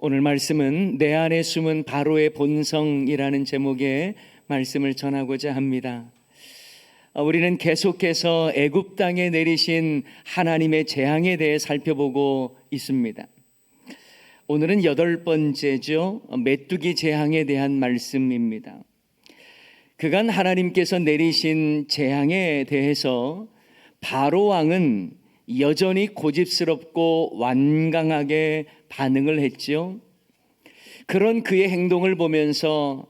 오늘 말씀은 내 안에 숨은 바로의 본성이라는 제목의 말씀을 전하고자 합니다. 우리는 계속해서 애굽 땅에 내리신 하나님의 재앙에 대해 살펴보고 있습니다. 오늘은 8번째죠. 메뚜기 재앙에 대한 말씀입니다. 그간 하나님께서 내리신 재앙에 대해서 바로 왕은 여전히 고집스럽고 완강하게 반응을 했죠. 그런 그의 행동을 보면서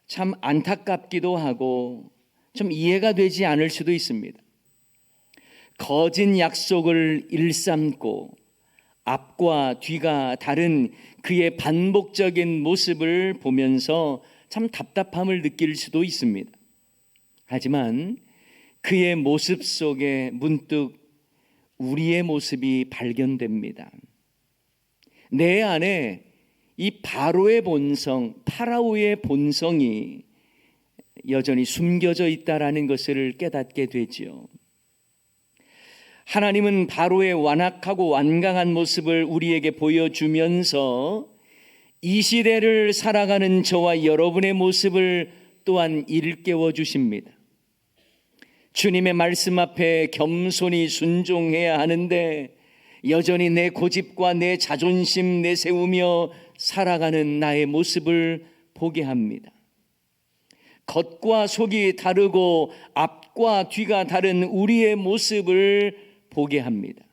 참 안타깝기도 하고 좀 이해가 되지 않을 수도 있습니다. 거짓 약속을 일삼고 앞과 뒤가 다른 그의 반복적인 모습을 보면서 참 답답함을 느낄 수도 있습니다. 하지만 그의 모습 속에 문득 우리의 모습이 발견됩니다. 내 안에 이 바로의 본성, 파라오의 본성이 여전히 숨겨져 있다라는 것을 깨닫게 되죠. 하나님은 바로의 완악하고 완강한 모습을 우리에게 보여주면서 이 시대를 살아가는 저와 여러분의 모습을 또한 일깨워 주십니다. 주님의 말씀 앞에 겸손히 순종해야 하는데 여전히 내 고집과 내 자존심 내세우며 살아가는 나의 모습을 보게 합니다. 겉과 속이 다르고 앞과 뒤가 다른 우리의 모습을 보게 합니다.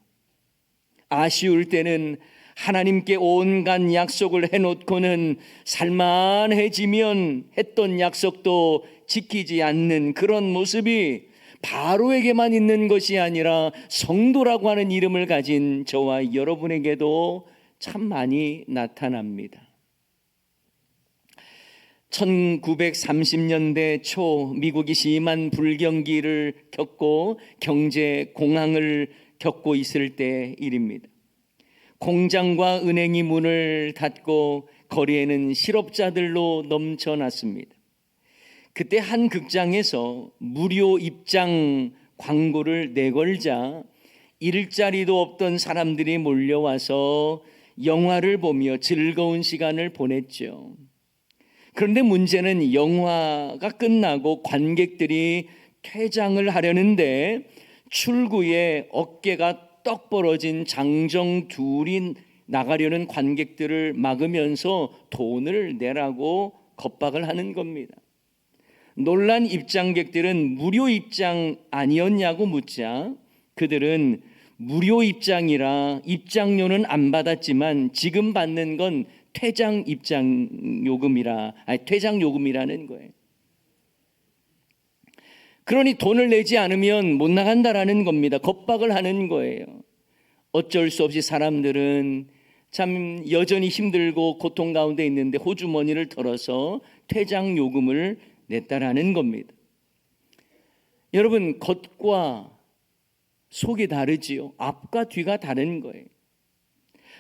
아쉬울 때는 하나님께 온갖 약속을 해놓고는 살만해지면 했던 약속도 지키지 않는 그런 모습이 바로에게만 있는 것이 아니라 성도라고 하는 이름을 가진 저와 여러분에게도 참 많이 나타납니다. 1930년대 초 미국이 심한 불경기를 겪고 경제 공황을 겪고 있을 때 일입니다. 공장과 은행이 문을 닫고 거리에는 실업자들로 넘쳐났습니다. 그때 한 극장에서 무료 입장 광고를 내걸자 일자리도 없던 사람들이 몰려와서 영화를 보며 즐거운 시간을 보냈죠. 그런데 문제는 영화가 끝나고 관객들이 퇴장을 하려는데 출구에 어깨가 떡 벌어진 장정 둘이 나가려는 관객들을 막으면서 돈을 내라고 겁박을 하는 겁니다. 놀란 입장객들은 무료 입장 아니었냐고 묻자 그들은 무료 입장이라 입장료는 안 받았지만 지금 받는 건 퇴장 요금이라는 거예요. 그러니 돈을 내지 않으면 못 나간다라는 겁니다. 겁박을 하는 거예요. 어쩔 수 없이 사람들은 참 여전히 힘들고 고통 가운데 있는데 호주머니를 털어서 퇴장 요금을 냈다라는 겁니다. 여러분, 겉과 속이 다르지요. 앞과 뒤가 다른 거예요.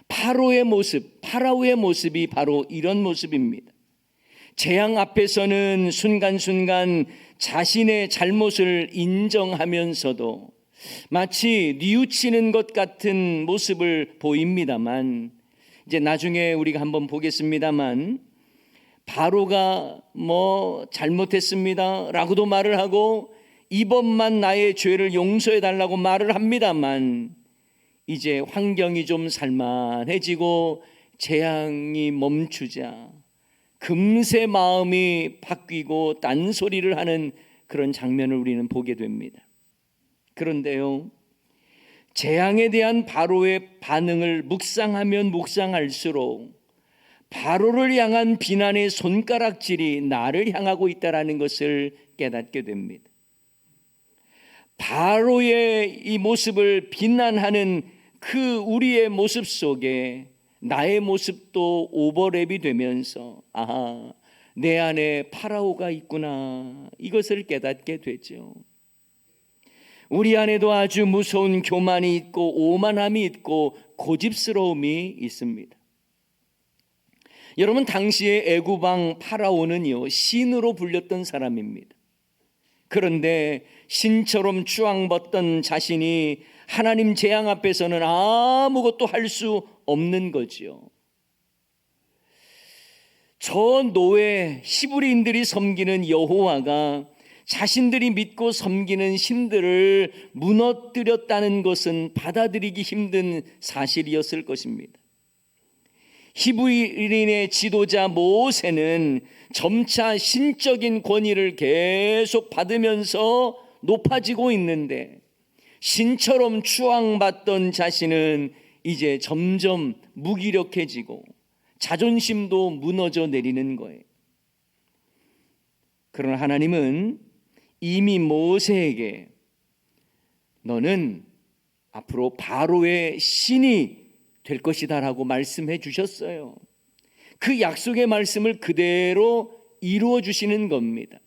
파라오의 모습이 바로 이런 모습입니다. 재앙 앞에서는 순간순간 자신의 잘못을 인정하면서도 마치 뉘우치는 것 같은 모습을 보입니다만, 이제 나중에 우리가 한번 보겠습니다만, 바로가 잘못했습니다 라고도 말을 하고 이번만 나의 죄를 용서해 달라고 말을 합니다만, 이제 환경이 좀 살만해지고 재앙이 멈추자 금세 마음이 바뀌고 딴소리를 하는 그런 장면을 우리는 보게 됩니다. 그런데요, 재앙에 대한 바로의 반응을 묵상하면 묵상할수록 바로를 향한 비난의 손가락질이 나를 향하고 있다는 것을 깨닫게 됩니다. 바로의 이 모습을 비난하는 그 우리의 모습 속에 나의 모습도 오버랩이 되면서 내 안에 파라오가 있구나, 이것을 깨닫게 되죠. 우리 안에도 아주 무서운 교만이 있고 오만함이 있고 고집스러움이 있습니다. 여러분, 당시에 애굽 왕 파라오는요, 신으로 불렸던 사람입니다. 그런데 신처럼 추앙받던 자신이 하나님 재앙 앞에서는 아무것도 할 수 없는 거지요. 저 노예 히브리인들이 섬기는 여호와가 자신들이 믿고 섬기는 신들을 무너뜨렸다는 것은 받아들이기 힘든 사실이었을 것입니다. 히브리인의 지도자 모세는 점차 신적인 권위를 계속 받으면서 높아지고 있는데, 신처럼 추앙받던 자신은 이제 점점 무기력해지고 자존심도 무너져 내리는 거예요. 그러나 하나님은 이미 모세에게 너는 앞으로 바로의 신이 될 것이다 라고 말씀해 주셨어요. 그 약속의 말씀을 그대로 이루어 주시는 겁니다.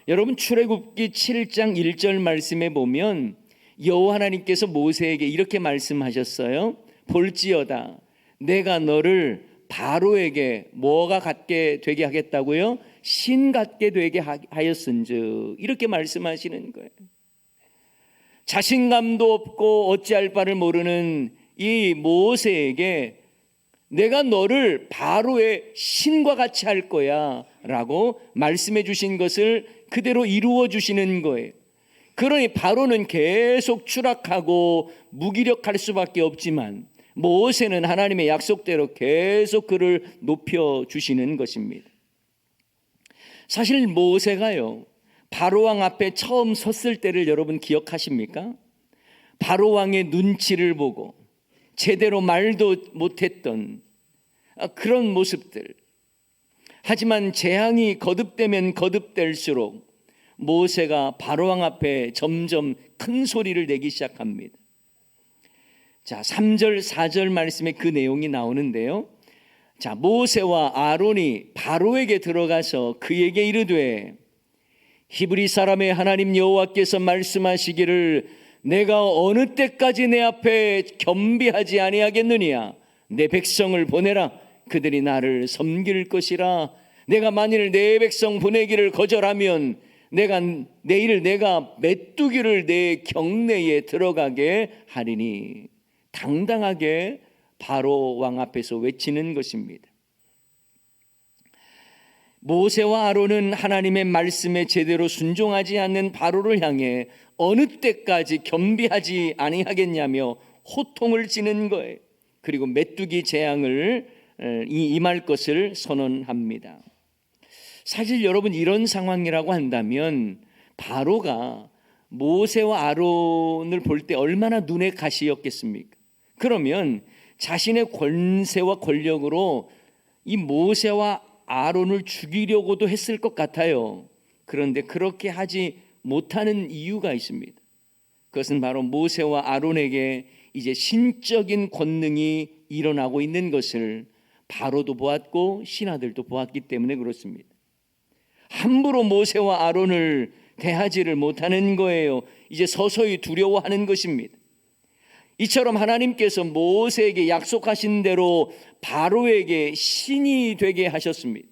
여러분, 출애굽기 7장 1절 말씀에 보면 여호와 하나님께서 모세에게 이렇게 말씀하셨어요. 볼지어다 내가 너를 바로에게 뭐가 같게 되게 하겠다고요? 신 같게 되게 하였은즉, 이렇게 말씀하시는 거예요. 자신감도 없고 어찌할 바를 모르는 이 모세에게 내가 너를 바로의 신과 같이 할 거야 라고 말씀해 주신 것을 그대로 이루어 주시는 거예요. 그러니 바로는 계속 추락하고 무기력할 수밖에 없지만 모세는 하나님의 약속대로 계속 그를 높여 주시는 것입니다. 사실 모세가요, 바로왕 앞에 처음 섰을 때를 여러분 기억하십니까? 바로왕의 눈치를 보고 제대로 말도 못했던 그런 모습들. 하지만 재앙이 거듭되면 거듭될수록 모세가 바로왕 앞에 점점 큰 소리를 내기 시작합니다. 자, 3절 4절 말씀에 그 내용이 나오는데요. 자, 모세와 아론이 바로에게 들어가서 그에게 이르되 히브리 사람의 하나님 여호와께서 말씀하시기를 내가 어느 때까지 내 앞에 겸비하지 아니하겠느냐. 내 백성을 보내라. 그들이 나를 섬길 것이라. 내가 만일 내 백성 보내기를 거절하면 내일 내가 메뚜기를 내 경내에 들어가게 하리니. 당당하게 바로 왕 앞에서 외치는 것입니다. 모세와 아론은 하나님의 말씀에 제대로 순종하지 않는 바로를 향해 어느 때까지 겸비하지 아니하겠냐며 호통을 치는 거예요. 그리고 메뚜기 재앙을 임할 것을 선언합니다. 사실 여러분, 이런 상황이라고 한다면 바로가 모세와 아론을 볼 때 얼마나 눈에 가시였겠습니까? 그러면 자신의 권세와 권력으로 이 모세와 아론을 죽이려고도 했을 것 같아요. 그런데 그렇게 하지 못하는 이유가 있습니다. 그것은 바로 모세와 아론에게 이제 신적인 권능이 일어나고 있는 것을 바로도 보았고 신하들도 보았기 때문에 그렇습니다. 함부로 모세와 아론을 대하지를 못하는 거예요. 이제 서서히 두려워하는 것입니다. 이처럼 하나님께서 모세에게 약속하신 대로 바로에게 신이 되게 하셨습니다.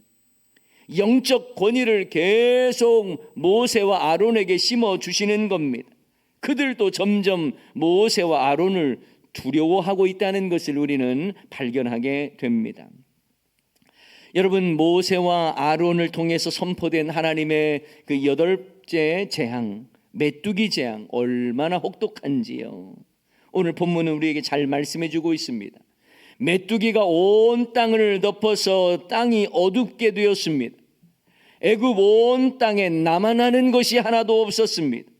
영적 권위를 계속 모세와 아론에게 심어 주시는 겁니다. 그들도 점점 모세와 아론을 두려워하고 있다는 것을 우리는 발견하게 됩니다. 여러분, 모세와 아론을 통해서 선포된 하나님의 그 8째 재앙, 메뚜기 재앙, 얼마나 혹독한지요. 오늘 본문은 우리에게 잘 말씀해 주고 있습니다. 메뚜기가 온 땅을 덮어서 땅이 어둡게 되었습니다. 애굽 온 땅에 남아나는 것이 하나도 없었습니다.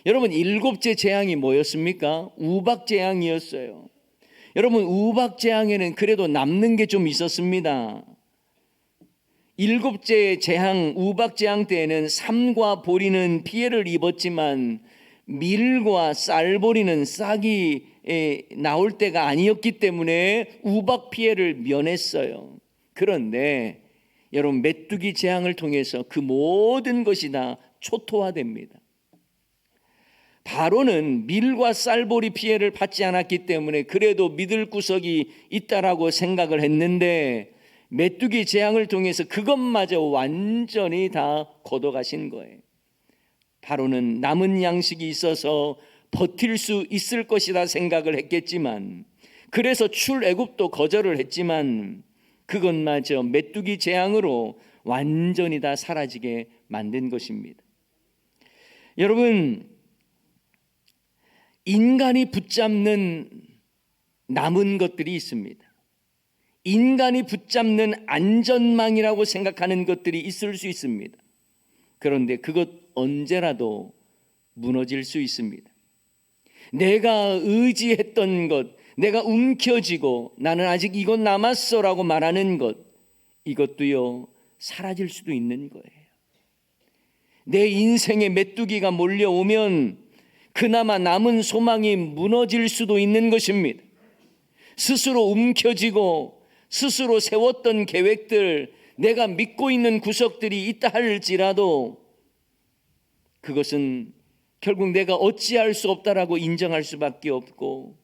여러분, 7째 재앙이 뭐였습니까? 우박 재앙이었어요. 여러분, 우박 재앙에는 그래도 남는 게 좀 있었습니다. 7째 재앙, 우박 재앙 때에는 삼과 보리는 피해를 입었지만 밀과 쌀보리는 싹이 나올 때가 아니었기 때문에 우박 피해를 면했어요. 그런데 여러분, 메뚜기 재앙을 통해서 그 모든 것이 다 초토화됩니다. 바로는 밀과 쌀보리 피해를 받지 않았기 때문에 그래도 믿을 구석이 있다라고 생각을 했는데 메뚜기 재앙을 통해서 그것마저 완전히 다 걷어가신 거예요. 바로는 남은 양식이 있어서 버틸 수 있을 것이다 생각을 했겠지만, 그래서 출애굽도 거절을 했지만 그것마저 메뚜기 재앙으로 완전히 다 사라지게 만든 것입니다. 여러분, 인간이 붙잡는 남은 것들이 있습니다. 인간이 붙잡는 안전망이라고 생각하는 것들이 있을 수 있습니다. 그런데 그것 언제라도 무너질 수 있습니다. 내가 의지했던 것, 내가 움켜쥐고 나는 아직 이것 남았어라고 말하는 것, 이것도요 사라질 수도 있는 거예요. 내 인생에 메뚜기가 몰려오면 그나마 남은 소망이 무너질 수도 있는 것입니다. 스스로 움켜쥐고 스스로 세웠던 계획들, 내가 믿고 있는 구석들이 있다 할지라도 그것은 결국 내가 어찌할 수 없다라고 인정할 수밖에 없고,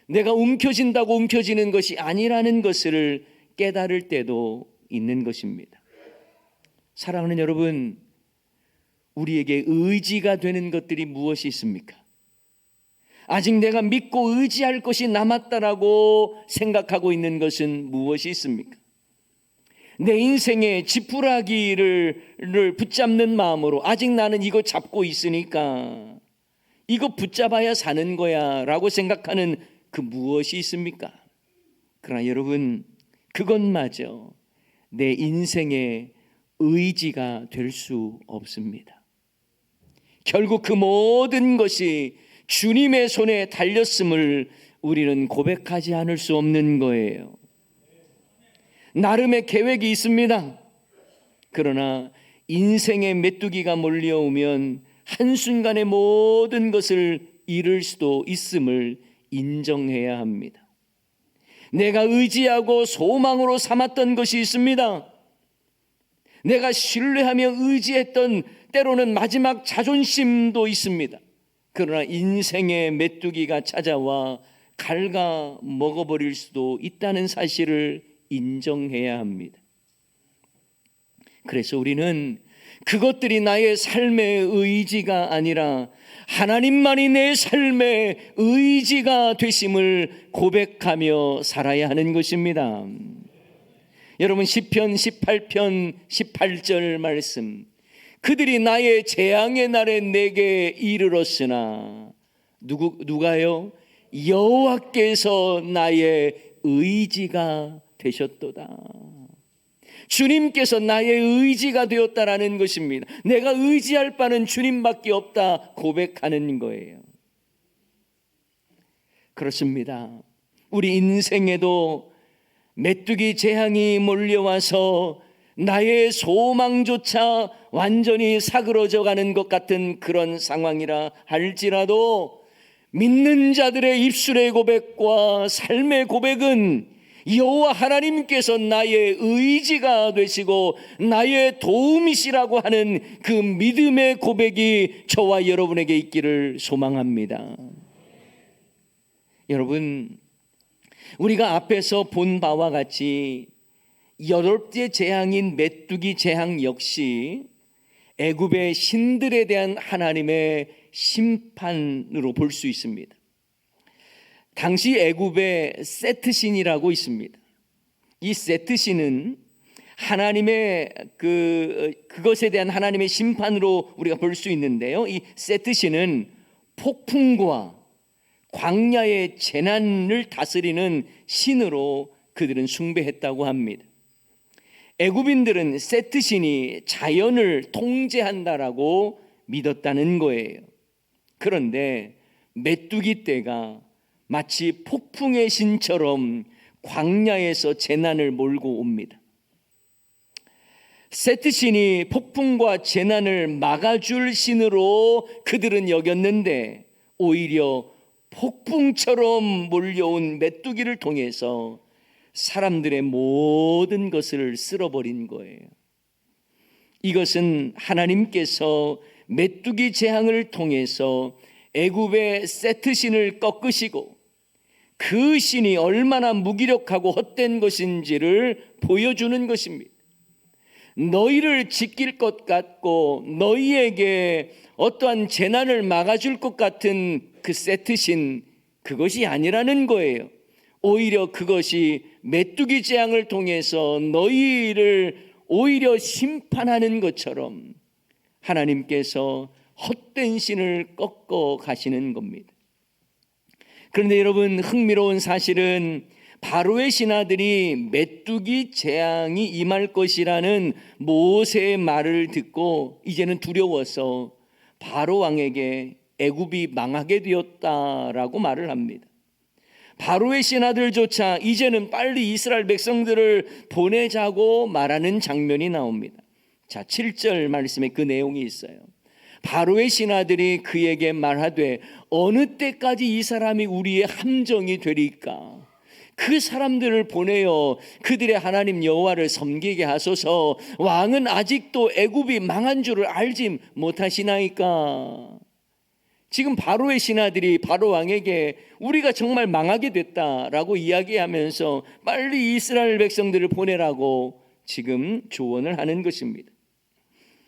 내가 움켜진다고 움켜지는 것이 아니라는 것을 깨달을 때도 있는 것입니다. 사랑하는 여러분, 우리에게 의지가 되는 것들이 무엇이 있습니까? 아직 내가 믿고 의지할 것이 남았다라고 생각하고 있는 것은 무엇이 있습니까? 내 인생의 지푸라기를 붙잡는 마음으로 아직 나는 이거 잡고 있으니까 이거 붙잡아야 사는 거야 라고 생각하는 그 무엇이 있습니까? 그러나 여러분, 그것마저 내 인생의 의지가 될 수 없습니다. 결국 그 모든 것이 주님의 손에 달렸음을 우리는 고백하지 않을 수 없는 거예요. 나름의 계획이 있습니다. 그러나 인생의 메뚜기가 몰려오면 한순간에 모든 것을 잃을 수도 있음을 인정해야 합니다. 내가 의지하고 소망으로 삼았던 것이 있습니다. 내가 신뢰하며 의지했던 때로는 마지막 자존심도 있습니다. 그러나 인생의 메뚜기가 찾아와 갉아 먹어버릴 수도 있다는 사실을 인정해야 합니다. 그래서 우리는 그것들이 나의 삶의 의지가 아니라 하나님만이 내 삶의 의지가 되심을 고백하며 살아야 하는 것입니다. 여러분, 시편 18편 18절 말씀, 그들이 나의 재앙의 날에 내게 이르렀으나 누가요? 여호와께서 나의 의지가 되셨도다. 주님께서 나의 의지가 되었다라는 것입니다. 내가 의지할 바는 주님밖에 없다 고백하는 거예요. 그렇습니다. 우리 인생에도 메뚜기 재앙이 몰려와서 나의 소망조차 완전히 사그러져 가는 것 같은 그런 상황이라 할지라도 믿는 자들의 입술의 고백과 삶의 고백은 여호와 하나님께서 나의 의지가 되시고 나의 도움이시라고 하는 그 믿음의 고백이 저와 여러분에게 있기를 소망합니다. 여러분, 우리가 앞에서 본 바와 같이 8째 재앙인 메뚜기 재앙 역시 애굽의 신들에 대한 하나님의 심판으로 볼 수 있습니다. 당시 애굽에 세트신이라고 있습니다. 이 세트신은 하나님의 그것에 대한 하나님의 심판으로 우리가 볼 수 있는데요. 이 세트신은 폭풍과 광야의 재난을 다스리는 신으로 그들은 숭배했다고 합니다. 애굽인들은 세트신이 자연을 통제한다라고 믿었다는 거예요. 그런데 메뚜기 떼가 마치 폭풍의 신처럼 광야에서 재난을 몰고 옵니다. 세트신이 폭풍과 재난을 막아줄 신으로 그들은 여겼는데 오히려 폭풍처럼 몰려온 메뚜기를 통해서 사람들의 모든 것을 쓸어버린 거예요. 이것은 하나님께서 메뚜기 재앙을 통해서 애굽의 세트신을 꺾으시고 그 신이 얼마나 무기력하고 헛된 것인지를 보여주는 것입니다. 너희를 지킬 것 같고 너희에게 어떠한 재난을 막아줄 것 같은 그 세트신, 그것이 아니라는 거예요. 오히려 그것이 메뚜기 재앙을 통해서 너희를 오히려 심판하는 것처럼 하나님께서 헛된 신을 꺾어 가시는 겁니다. 그런데 여러분, 흥미로운 사실은 바로의 신하들이 메뚜기 재앙이 임할 것이라는 모세의 말을 듣고 이제는 두려워서 바로 왕에게 애굽이 망하게 되었다라고 말을 합니다. 바로의 신하들조차 이제는 빨리 이스라엘 백성들을 보내자고 말하는 장면이 나옵니다. 자, 7절 말씀에 그 내용이 있어요. 바로의 신하들이 그에게 말하되 어느 때까지 이 사람이 우리의 함정이 되리까? 그 사람들을 보내어 그들의 하나님 여호와를 섬기게 하소서. 왕은 아직도 애굽이 망한 줄을 알지 못하시나이까? 지금 바로의 신하들이 바로 왕에게 우리가 정말 망하게 됐다라고 이야기하면서 빨리 이스라엘 백성들을 보내라고 지금 조언을 하는 것입니다.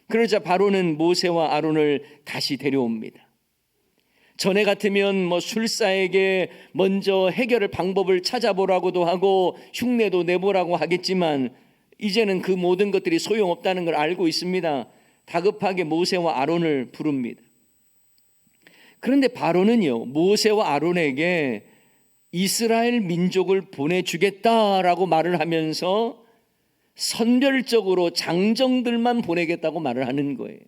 그러자 바로는 모세와 아론을 다시 데려옵니다. 전에 같으면 술사에게 먼저 해결의 방법을 찾아보라고도 하고 흉내도 내보라고 하겠지만 이제는 그 모든 것들이 소용없다는 걸 알고 있습니다. 다급하게 모세와 아론을 부릅니다. 그런데 바로는요, 모세와 아론에게 이스라엘 민족을 보내주겠다라고 말을 하면서 선별적으로 장정들만 보내겠다고 말을 하는 거예요.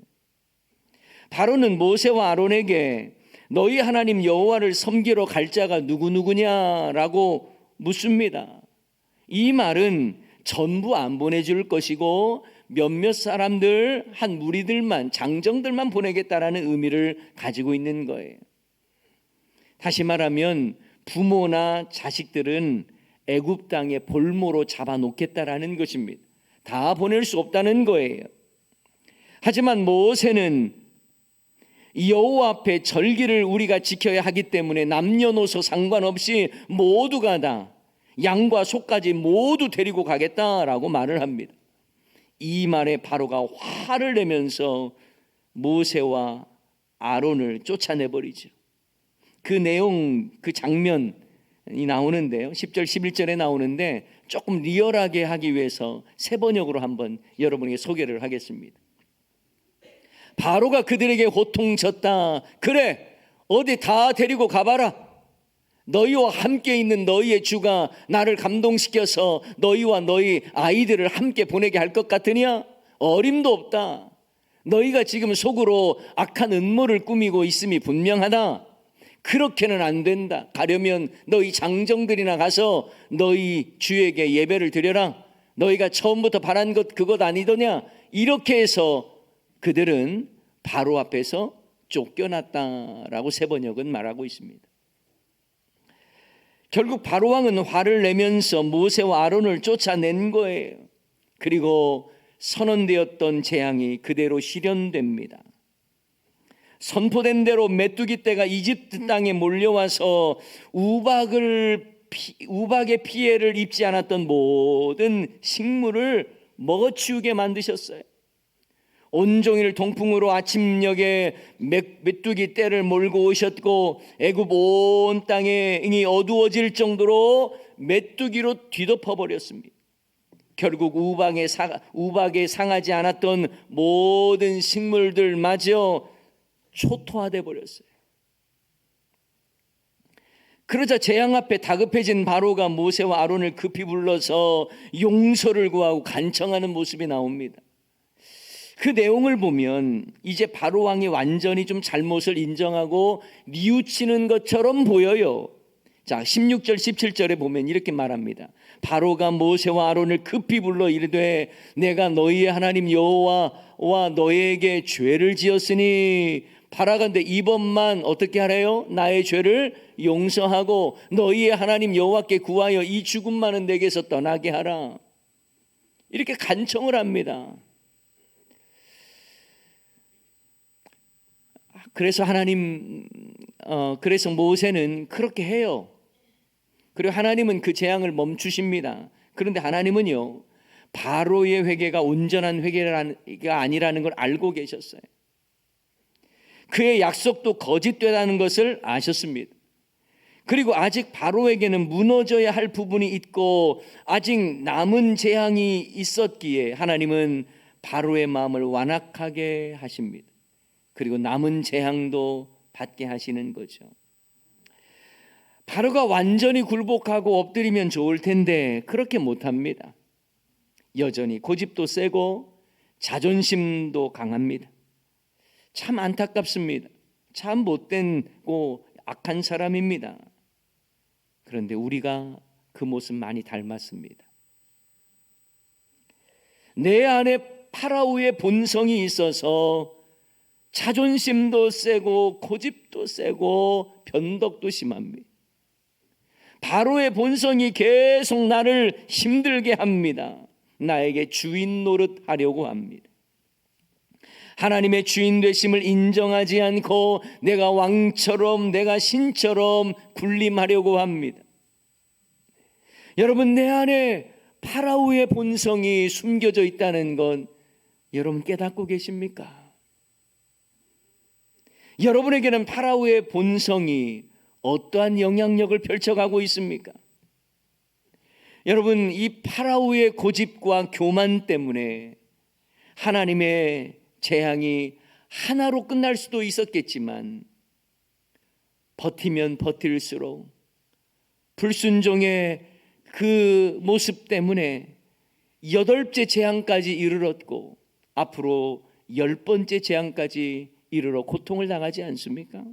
바로는 모세와 아론에게 너희 하나님 여호와를 섬기러 갈 자가 누구누구냐라고 묻습니다. 이 말은 전부 안 보내줄 것이고 몇몇 사람들, 한 무리들만, 장정들만 보내겠다라는 의미를 가지고 있는 거예요. 다시 말하면 부모나 자식들은 애굽 땅에 볼모로 잡아놓겠다라는 것입니다. 다 보낼 수 없다는 거예요. 하지만 모세는 여호와 앞에 절기를 우리가 지켜야 하기 때문에 남녀노소 상관없이 모두가 다 양과 소까지 모두 데리고 가겠다라고 말을 합니다. 이 말에 바로가 화를 내면서 모세와 아론을 쫓아내버리죠. 그 내용, 그 장면이 나오는데요, 10절 11절에 나오는데 조금 리얼하게 하기 위해서 세 번역으로 한번 여러분에게 소개를 하겠습니다. 바로가 그들에게 호통쳤다. 그래, 어디 다 데리고 가봐라. 너희와 함께 있는 너희의 주가 나를 감동시켜서 너희와 너희 아이들을 함께 보내게 할 것 같으냐? 어림도 없다. 너희가 지금 속으로 악한 음모를 꾸미고 있음이 분명하다. 그렇게는 안 된다. 가려면 너희 장정들이나 가서 너희 주에게 예배를 드려라. 너희가 처음부터 바란 것 그것 아니더냐? 이렇게 해서 그들은 바로 앞에서 쫓겨났다라고 세번역은 말하고 있습니다. 결국 바로 왕은 화를 내면서 모세와 아론을 쫓아낸 거예요. 그리고 선언되었던 재앙이 그대로 실현됩니다. 선포된 대로 메뚜기 떼가 이집트 땅에 몰려와서 우박의 피해를 입지 않았던 모든 식물을 먹어치우게 만드셨어요. 온종일 동풍으로 아침녘에 메뚜기 떼를 몰고 오셨고 애굽 온 땅이 어두워질 정도로 메뚜기로 뒤덮어 버렸습니다. 결국 우박에 상하지 않았던 모든 식물들마저 초토화돼 버렸어요. 그러자 재앙 앞에 다급해진 바로가 모세와 아론을 급히 불러서 용서를 구하고 간청하는 모습이 나옵니다. 그 내용을 보면 이제 바로 왕이 완전히 좀 잘못을 인정하고 뉘우치는 것처럼 보여요. 자, 16절 17절에 보면 이렇게 말합니다. 바로가 모세와 아론을 급히 불러 이르되 내가 너희의 하나님 여호와와 너희에게 죄를 지었으니 바라건대 이번만 어떻게 하래요? 나의 죄를 용서하고 너희의 하나님 여호와께 구하여 이 죽음만은 내게서 떠나게 하라. 이렇게 간청을 합니다. 그래서 그래서 모세는 그렇게 해요. 그리고 하나님은 그 재앙을 멈추십니다. 그런데 하나님은요, 바로의 회개가 온전한 회개가 아니라는 걸 알고 계셨어요. 그의 약속도 거짓되다는 것을 아셨습니다. 그리고 아직 바로에게는 무너져야 할 부분이 있고 아직 남은 재앙이 있었기에 하나님은 바로의 마음을 완악하게 하십니다. 그리고 남은 재앙도 받게 하시는 거죠. 바로가 완전히 굴복하고 엎드리면 좋을 텐데 그렇게 못합니다. 여전히 고집도 세고 자존심도 강합니다. 참 안타깝습니다. 참 못되고 악한 사람입니다. 그런데 우리가 그 모습 많이 닮았습니다. 내 안에 파라오의 본성이 있어서 자존심도 세고 고집도 세고 변덕도 심합니다. 바로의 본성이 계속 나를 힘들게 합니다. 나에게 주인 노릇하려고 합니다. 하나님의 주인 되심을 인정하지 않고 내가 왕처럼 내가 신처럼 군림하려고 합니다. 여러분, 내 안에 파라오의 본성이 숨겨져 있다는 건 여러분 깨닫고 계십니까? 여러분에게는 파라오의 본성이 어떠한 영향력을 펼쳐가고 있습니까? 여러분, 이 파라오의 고집과 교만 때문에 하나님의 재앙이 하나로 끝날 수도 있었겠지만 버티면 버틸수록 불순종의 그 모습 때문에 8째 재앙까지 이르렀고 앞으로 10번째 재앙까지 이르러 고통을 당하지 않습니까?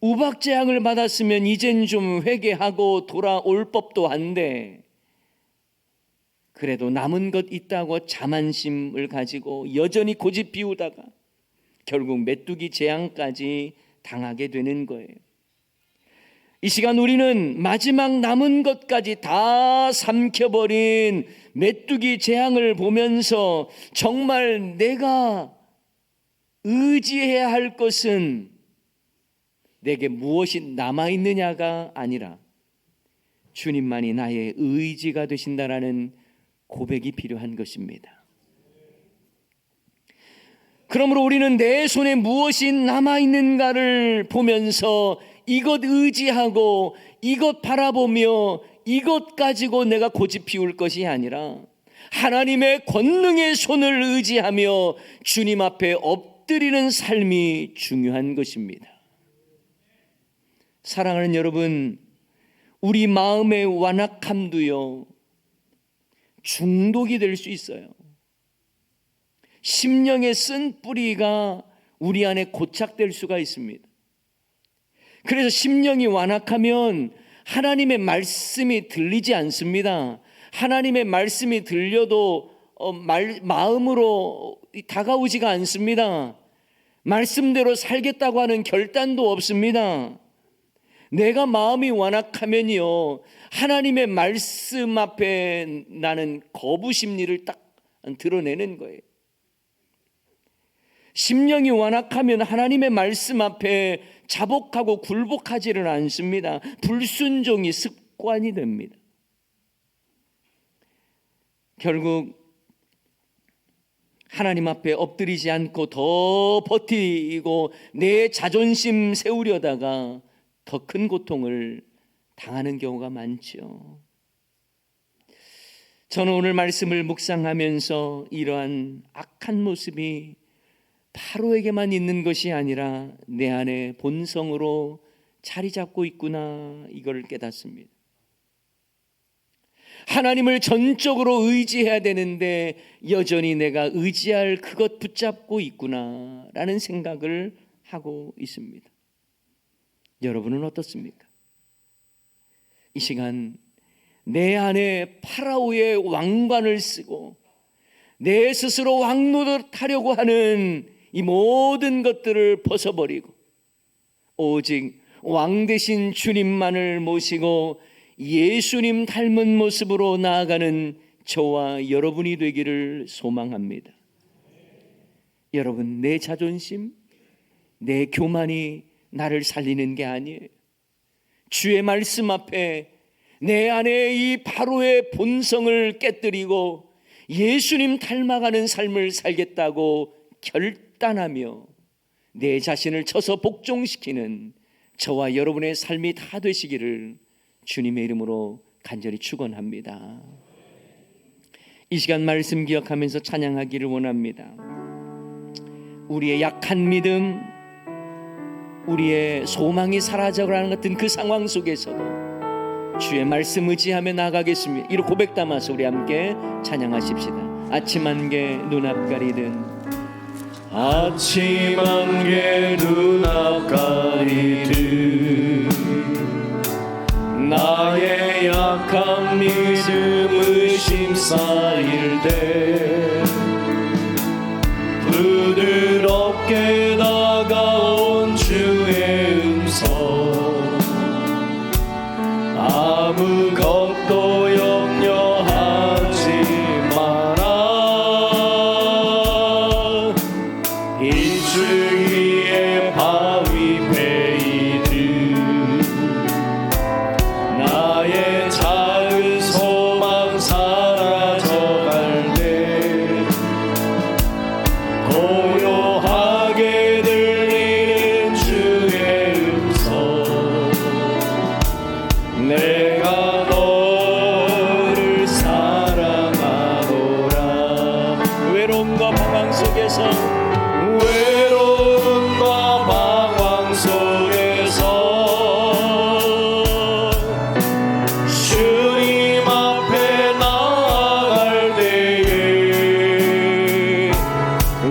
우박재앙을 받았으면 이젠 좀 회개하고 돌아올 법도 한데 그래도 남은 것 있다고 자만심을 가지고 여전히 고집 피우다가 결국 메뚜기 재앙까지 당하게 되는 거예요. 이 시간 우리는 마지막 남은 것까지 다 삼켜버린 메뚜기 재앙을 보면서 정말 내가 의지해야 할 것은 내게 무엇이 남아있느냐가 아니라 주님만이 나의 의지가 되신다라는 고백이 필요한 것입니다. 그러므로 우리는 내 손에 무엇이 남아있는가를 보면서 이것 의지하고 이것 바라보며 이것 가지고 내가 고집 피울 것이 아니라 하나님의 권능의 손을 의지하며 주님 앞에 엎드리는 삶이 중요한 것입니다. 사랑하는 여러분, 우리 마음의 완악함도요 중독이 될 수 있어요. 심령의 쓴 뿌리가 우리 안에 고착될 수가 있습니다. 그래서 심령이 완악하면 하나님의 말씀이 들리지 않습니다. 하나님의 말씀이 들려도 마음으로 다가오지가 않습니다. 말씀대로 살겠다고 하는 결단도 없습니다. 내가 마음이 완악하면요 하나님의 말씀 앞에 나는 거부 심리를 딱 드러내는 거예요. 심령이 완악하면 하나님의 말씀 앞에 자복하고 굴복하지를 않습니다. 불순종이 습관이 됩니다. 결국 하나님 앞에 엎드리지 않고 더 버티고 내 자존심 세우려다가 더 큰 고통을 당하는 경우가 많죠. 저는 오늘 말씀을 묵상하면서 이러한 악한 모습이 바로에게만 있는 것이 아니라 내 안에 본성으로 자리 잡고 있구나, 이걸 깨닫습니다. 하나님을 전적으로 의지해야 되는데 여전히 내가 의지할 그것 붙잡고 있구나 라는 생각을 하고 있습니다. 여러분은 어떻습니까? 이 시간 내 안에 파라오의 왕관을 쓰고 내 스스로 왕노릇하려고 하는 이 모든 것들을 벗어버리고 오직 왕 되신 주님만을 모시고 예수님 닮은 모습으로 나아가는 저와 여러분이 되기를 소망합니다. 여러분, 내 자존심, 내 교만이 나를 살리는 게 아니에요. 주의 말씀 앞에 내 안에 이 바로의 본성을 깨뜨리고 예수님 닮아가는 삶을 살겠다고 결단하며 내 자신을 쳐서 복종시키는 저와 여러분의 삶이 다 되시기를 주님의 이름으로 간절히 축원합니다. 이 시간 말씀 기억하면서 찬양하기를 원합니다. 우리의 약한 믿음, 우리의 소망이 사라져가는 같은 그 상황 속에서도 주의 말씀 의지하며 나아가겠습니다. 이런 고백 담아서 우리 함께 찬양하십시다. 아침 안개 눈앞 가리든, 아침 안개 눈앞 가리든, 나의 약한 믿음 의심 쌓일 때 부드럽게 다가온 주의 음성, 아무것도 염려하지 마라. 이줄 위에 바위 베이듯 나의 작은 소망 사라져갈 때 고요하게 들리는 주의 음성, 내가 너를 사랑하노라. 외로움과 방황 속에서 외로움과 방황 속에서 주님 앞에 나아갈 때에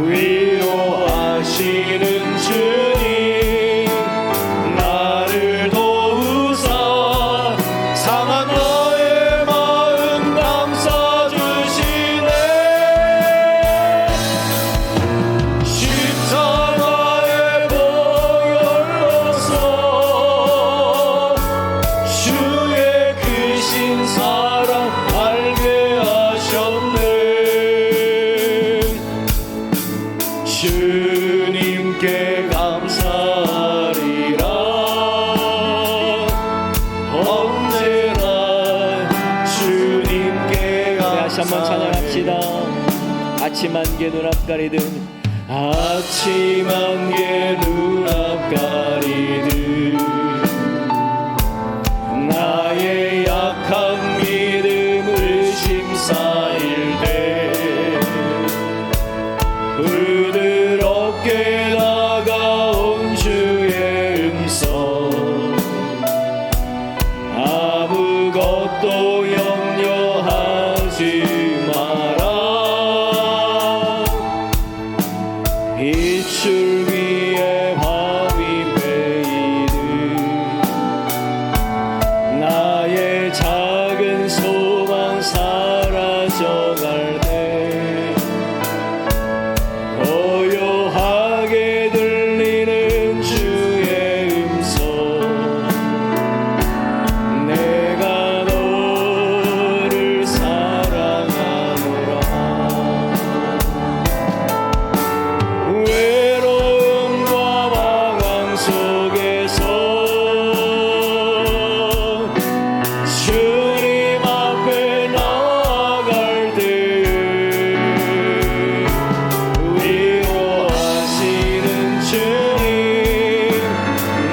위로하시는 주님, 나를 도우사 상한 나의 마음 감싸주시네. 십자가의 보혈로서 주의 크신 사랑 알게 하셨네. 주님께 감사하리라. 언제나 주님께 다시 한번 찬양합시다. 감사하리라. 아침 안개 눈앞 가리든, 아침 안개 눈앞 가리듯 나의 약한 믿음 의심 쌓일 때 부드럽게 다가온 주의 음성, 아무것도 염려하지 마라. 이줄 위에 바위 베이듯 나의 작은 소망 사라져갈 때 고요하게 들리는 주의 음성, 내가 너를 사랑하노라. 외로움과 방황 속에서 주님 앞에 나아갈 때 위로하시는 주님,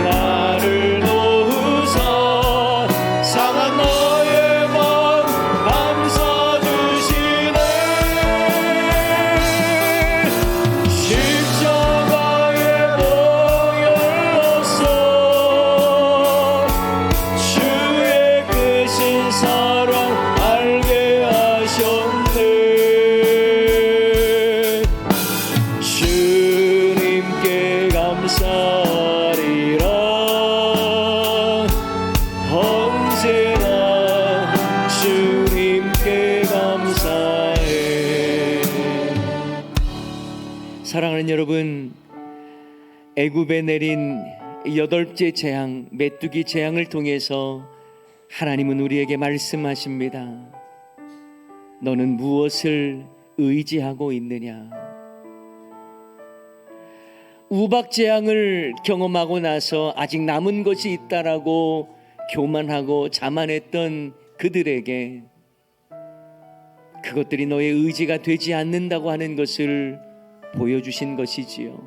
나를 도우사 상한 나의 마음 감싸주시네. 십자가의 보혈로서 주의 크신 사랑 알게 하셨네. 주님께 감사하리라. 언제나 주님께 감사해. 사랑하는 여러분, 애굽에 내린 8째 재앙, 메뚜기 재앙을 통해서 하나님은 우리에게 말씀하십니다. 너는 무엇을 의지하고 있느냐? 우박 재앙을 경험하고 나서 아직 남은 것이 있다라고 교만하고 자만했던 그들에게 그것들이 너의 의지가 되지 않는다고 하는 것을 보여주신 것이지요.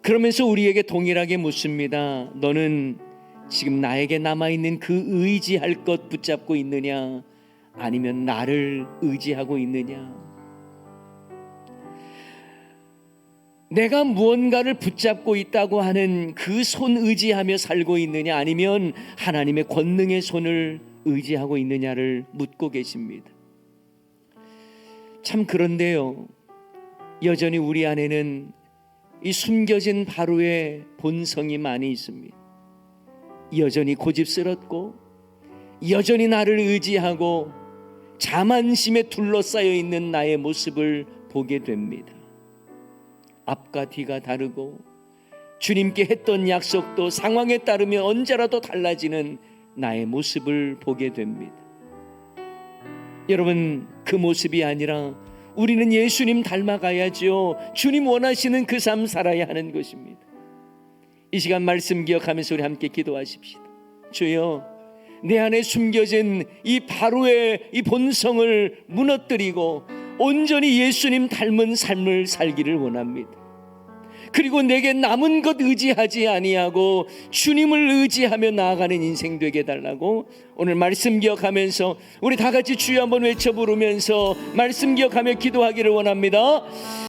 그러면서 우리에게 동일하게 묻습니다. 너는 지금 나에게 남아있는 그 의지할 것 붙잡고 있느냐, 아니면 나를 의지하고 있느냐? 내가 무언가를 붙잡고 있다고 하는 그 손 의지하며 살고 있느냐, 아니면 하나님의 권능의 손을 의지하고 있느냐를 묻고 계십니다. 참 그런데요, 여전히 우리 안에는 이 숨겨진 바로의 본성이 많이 있습니다. 여전히 고집스럽고 여전히 나를 의지하고 자만심에 둘러싸여 있는 나의 모습을 보게 됩니다. 앞과 뒤가 다르고 주님께 했던 약속도 상황에 따르면 언제라도 달라지는 나의 모습을 보게 됩니다. 여러분, 그 모습이 아니라 우리는 예수님 닮아가야죠. 주님 원하시는 그 삶 살아야 하는 것입니다. 이 시간 말씀 기억하면서 우리 함께 기도하십시다. 주여, 내 안에 숨겨진 이 바로의 이 본성을 무너뜨리고 온전히 예수님 닮은 삶을 살기를 원합니다. 그리고 내게 남은 것 의지하지 아니하고 주님을 의지하며 나아가는 인생 되게 달라고 오늘 말씀 기억하면서 우리 다 같이 주여 한번 외쳐 부르면서 말씀 기억하며 기도하기를 원합니다.